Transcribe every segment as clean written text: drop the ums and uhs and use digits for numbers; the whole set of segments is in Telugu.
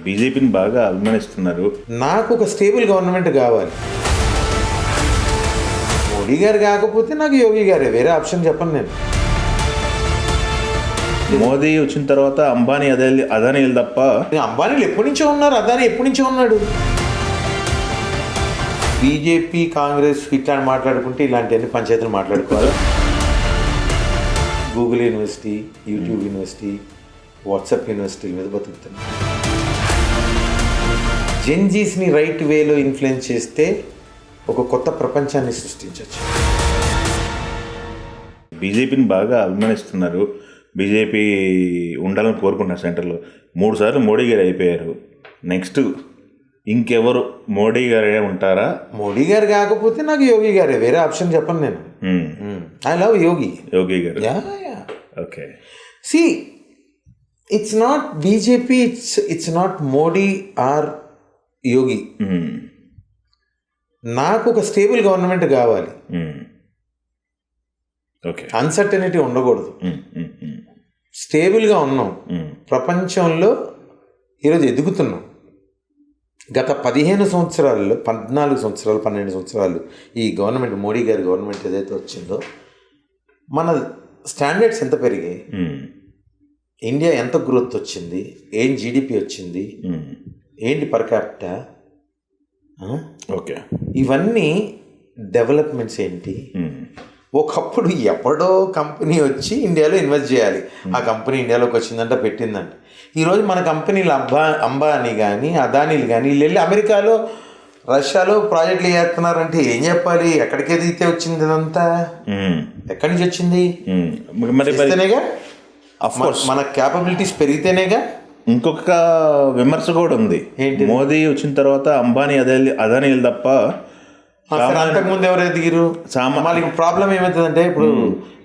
బీజేపీని బాగా అభిమానిస్తున్నారు. నాకు ఒక స్టేబుల్ గవర్నమెంట్ కావాలి. మోడీ గారు కాకపోతే నాకు యోగి గారే, వేరే ఆప్షన్ చెప్పను నేను. మోదీ వచ్చిన తర్వాత అంబానీ అదానీలు తప్ప. అంబానీలు ఎప్పటి నుంచో ఉన్నారు, అదానీ ఎప్పటి నుంచో ఉన్నాడు. బీజేపీ కాంగ్రెస్ ఇట్లా మాట్లాడుకుంటే ఇలాంటివన్నీ పంచాయతీలు మాట్లాడుకోవాలి. Google university, YouTube university, WhatsApp యూనివర్సిటీల మీద బతుకుతున్నాయి. జెన్జీస్ని రైట్ వేలో ఇన్ఫ్లుయెన్స్ చేస్తే ఒక కొత్త ప్రపంచాన్ని సృష్టించవచ్చు. బీజేపీని బాగా అభిమానిస్తున్నారు. బీజేపీ ఉండాలని కోరుకుంటున్నారు సెంటర్లో. 3 సార్లు మోడీ గారు అయిపోయారు. నెక్స్ట్ ఇంకెవరు మోడీ గారే ఉంటారా? మోడీ గారు కాకపోతే నాకు యోగి గారే, వేరే ఆప్షన్ చెప్పను నేను. ఐ లవ్ యోగి గారు. Okay. See it's not BJP, it's not Modi or Yogi. నాకు ఒక స్టేబుల్ గవర్నమెంట్ కావాలి. అన్సర్టనిటీ ఉండకూడదు. స్టేబుల్గా ఉన్నాం. ప్రపంచంలో ఈరోజు ఎదుగుతున్నాం. గత 15 సంవత్సరాల్లో 14 సంవత్సరాలు 12 సంవత్సరాలు ఈ గవర్నమెంట్, మోడీ గారి గవర్నమెంట్ ఏదైతే వచ్చిందో మన స్టాండర్డ్స్ ఎంత పెరిగాయి, ఇండియా ఎంత గ్రోత్ వచ్చింది, ఏం జీడిపి వచ్చింది, ఏంటి పర్ క్యాపిటా, ఓకే, ఇవన్నీ డెవలప్మెంట్స్ ఏంటి. ఒకప్పుడు ఎప్పుడో కంపెనీ వచ్చి ఇండియాలో ఇన్వెస్ట్ చేయాలి, ఆ కంపెనీ ఇండియాలోకి వచ్చిందంట, పెట్టిందంట. ఈరోజు మన కంపెనీలు అంబానీ కానీ అదానీలు కానీ వీళ్ళు వెళ్ళి అమెరికాలో రష్యాలో ప్రాజెక్టులు చేస్తున్నారంటే ఏం చెప్పాలి? ఎక్కడికి ఎదిగితే వచ్చింది ఇదంతా? ఎక్కడి నుంచి వచ్చింది? పెరిగితేనేగా, మన క్యాపబిలిటీస్ పెరిగితేనేగా. ఇంకొక విమర్శ కూడా ఉంది. ఏంటి? మోదీ వచ్చిన తర్వాత అంబానీ అదానీలు తప్ప అంతకుముందు ఎవరు ఎదిగిరు? వాళ్ళకి ప్రాబ్లం ఏమవుతుందంటే, ఇప్పుడు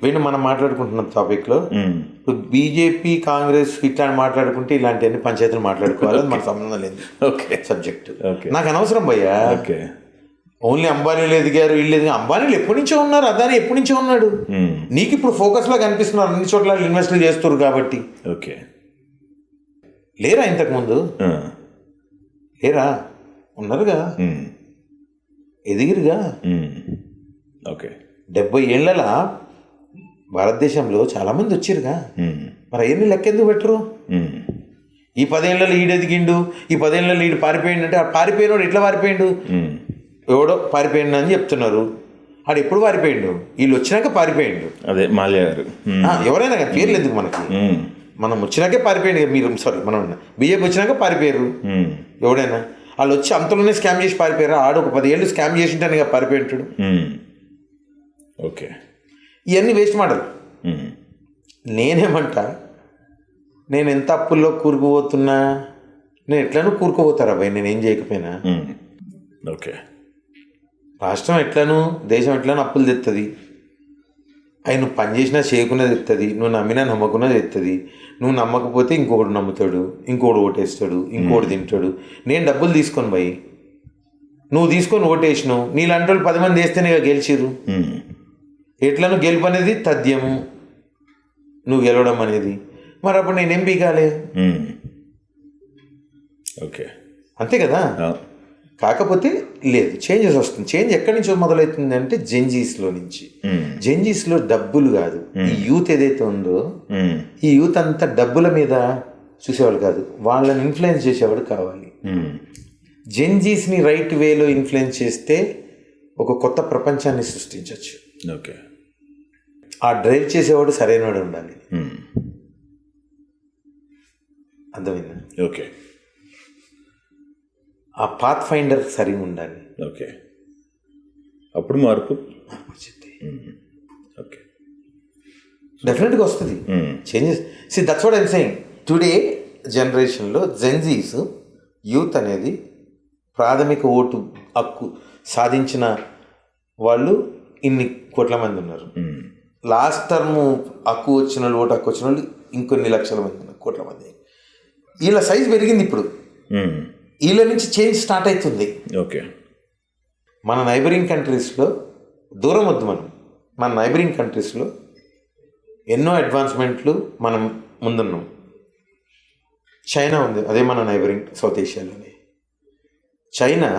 వీళ్ళు మనం మాట్లాడుకుంటున్న టాపిక్లో ఇప్పుడు బీజేపీ కాంగ్రెస్ ఇట్లా మాట్లాడుకుంటే ఇలాంటివన్నీ పంచాయతీలు మాట్లాడుకోవాలి, మనకు సంబంధం లేదు. ఓకే, సబ్జెక్టు నాకు అనవసరం భయ్యా. ఓకే, ఓన్లీ అంబానీలు ఎదిగారు, వీళ్ళు ఎదిగారు. అంబానీలు ఎప్పటి నుంచో ఉన్నారు, అదానీ ఎప్పటి నుంచో ఉన్నాడు. నీకు ఇప్పుడు ఫోకస్లో కనిపిస్తున్నారు, అన్ని చోట్ల ఇన్వెస్ట్లు చేస్తారు కాబట్టి. ఓకే, లేరా ఇంతకుముందు? లేరా? ఉన్నారుగా, ఎదిగిరుగా. ఓకే, 70 ఏళ్ళ భారతదేశంలో చాలామంది వచ్చిరుగా. మరి అవన్నీ లెక్క ఎందుకు పెట్టరు? ఈ 10 ఏళ్ళలో ఈడు ఎదిగిండు, ఈ 10 ఏళ్ళలో ఈడు పారిపోయిండు అంటే, ఆ పారిపోయినోడు ఎట్లా పారిపోయిండు? ఎవడో పారిపోయిండు అని చెప్తున్నారు. ఆడు ఎప్పుడు పారిపోయిండు? వీళ్ళు వచ్చినాక పారిపోయిండు. అదే మాల్యా గారు. ఎవరైనా కానీ పేర్లు ఎందుకు మనకి? మనం వచ్చినాకే పారిపోయింది. మీరు మనం బీజేపీ వచ్చినాక పారిపోయారు. ఎవడైనా వాళ్ళు వచ్చి అంతలోనే స్కామ్ చేసి పారిపోయారు. ఆడు ఒక 10 ఏళ్ళు స్కామ్ చేసి ఉంటాను ఇక పారిపోయింటాడు. ఓకే, ఇవన్నీ వేస్ట్ మాటలు. నేనేమంటా, నేను ఎంత అప్పుల్లో కూరుకుపోతున్నా, నేను ఎట్లనూ కూరుకుపోతారా భయ్ నేనేం చేయకపోయినా. ఓకే, రాష్ట్రం ఎట్లను, దేశం ఎట్లను అప్పులు తెస్తుంది. అవి నువ్వు పని చేసినా చేయకున్నది తెస్తుంది, నువ్వు నమ్మినా నమ్మకున్నది తెస్తుంది. నువ్వు నమ్మకపోతే ఇంకొకడు నమ్ముతాడు, ఇంకోటి ఓటేస్తాడు, ఇంకోటి తింటాడు. నేను డబ్బులు తీసుకొని పోయి నువ్వు తీసుకొని ఓటేసినావు, నీలాంటి వాళ్ళు 10 మంది వేస్తేనే గెలిచిరు. ఎట్లను గెలుపు అనేది తథ్యము, నువ్వు గెలవడం అనేది. మరి అప్పుడు నేనేం పీకాలి? ఓకే, అంతే కదా. కాకపోతే లేదు, చేంజెస్ వస్తుంది. చేంజ్ ఎక్కడి నుంచి మొదలవుతుంది అంటే జెన్జీస్లో నుంచి. జెన్జీస్లో డబ్బులు కాదు, ఈ యూత్ ఏదైతే ఉందో ఈ యూత్ అంతా డబ్బుల మీద చూసేవాళ్ళు కాదు, వాళ్ళని ఇన్ఫ్లుయెన్స్ చేసేవాడు కావాలి. జెన్జీస్ని రైట్ వేలో ఇన్ఫ్లుయెన్స్ చేస్తే ఒక కొత్త ప్రపంచాన్ని సృష్టించవచ్చు. ఓకే, ఆ డ్రైవ్ చేసేవాడు సరైనవాడు ఉండాలి. అర్థమైందా? ఓకే, ఆ పాత్ ఫైండర్ సరిగా ఉండాలి. ఓకే, అప్పుడు మార్పు వచ్చింది. ఓకే, డెఫినెట్గా వస్తుంది changes. See that's what I'm saying. Today జనరేషన్లో జెన్జీస్ యూత్ అనేది ప్రాథమిక ఓటు హక్కు సాధించిన వాళ్ళు ఇన్ని కోట్ల మంది ఉన్నారు. లాస్ట్ టర్మ్ హక్కు వచ్చిన వాళ్ళు, ఓటు హక్కు వచ్చిన వాళ్ళు ఇంకొన్ని లక్షల మంది ఉన్నారు, కోట్ల మంది. వీళ్ళ సైజ్ పెరిగింది ఇప్పుడు, వీళ్ళ నుంచి చేంజ్ స్టార్ట్ అవుతుంది. ఓకే, మన నైబరింగ్ కంట్రీస్లో దూరం వద్దు, మన నైబరింగ్ కంట్రీస్లో ఎన్నో అడ్వాన్స్మెంట్లు మనం ముందున్నాం. చైనా ఉంది, అదే మన నైబరింగ్ సౌత్ ఏషియాలోనే. చైనా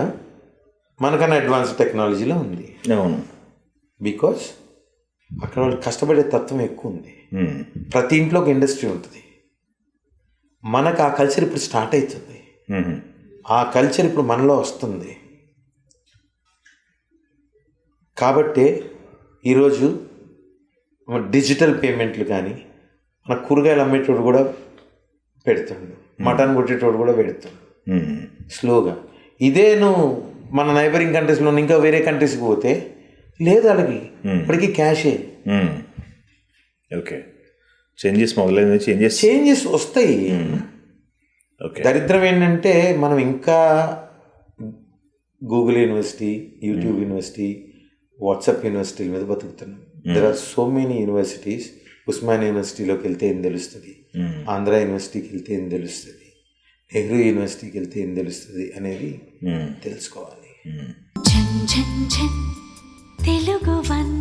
మనకన్నా అడ్వాన్స్ టెక్నాలజీలో ఉంది. అవును. బికాస్ అక్కడ వాళ్ళు కష్టపడే తత్వం ఎక్కువ ఉంది. ప్రతి ఇంట్లో ఒక ఇండస్ట్రీ ఉంటుంది. మనకు ఆ కల్చర్ ఇప్పుడు స్టార్ట్ అవుతుంది. ఆ కల్చర్ ఇప్పుడు మనలో వస్తుంది. కాబట్టి ఈరోజు డిజిటల్ పేమెంట్లు కానీ, మన కూరగాయలు అమ్మేటోడు కూడా పెడుతుండు, మటన్ కొట్టేటోడు కూడా పెడుతుండు స్లోగా. ఇదే నువ్వు మన నైబరింగ్ కంట్రీస్లో ఇంకా వేరే కంట్రీస్కి పోతే లేదు, వాళ్ళకి ఇప్పటికీ క్యాషే. ఓకే, చేంజెస్ మొదలైన చేంజెస్ వస్తాయి. ఓకే. దరిద్రం ఏంటంటే మనం ఇంకా Google university, YouTube university, WhatsApp యూనివర్సిటీల మీద బతుకుతున్నాం. There are so many universities. Osmania యూనివర్సిటీలోకి వెళ్తే ఏం తెలుస్తుంది, ఆంధ్ర యూనివర్సిటీకి వెళ్తే ఏం తెలుస్తుంది, నెహ్రూ యూనివర్సిటీకి వెళ్తే ఏం తెలుస్తుంది అనేది తెలుసుకోవాలి. తెలుగు వన్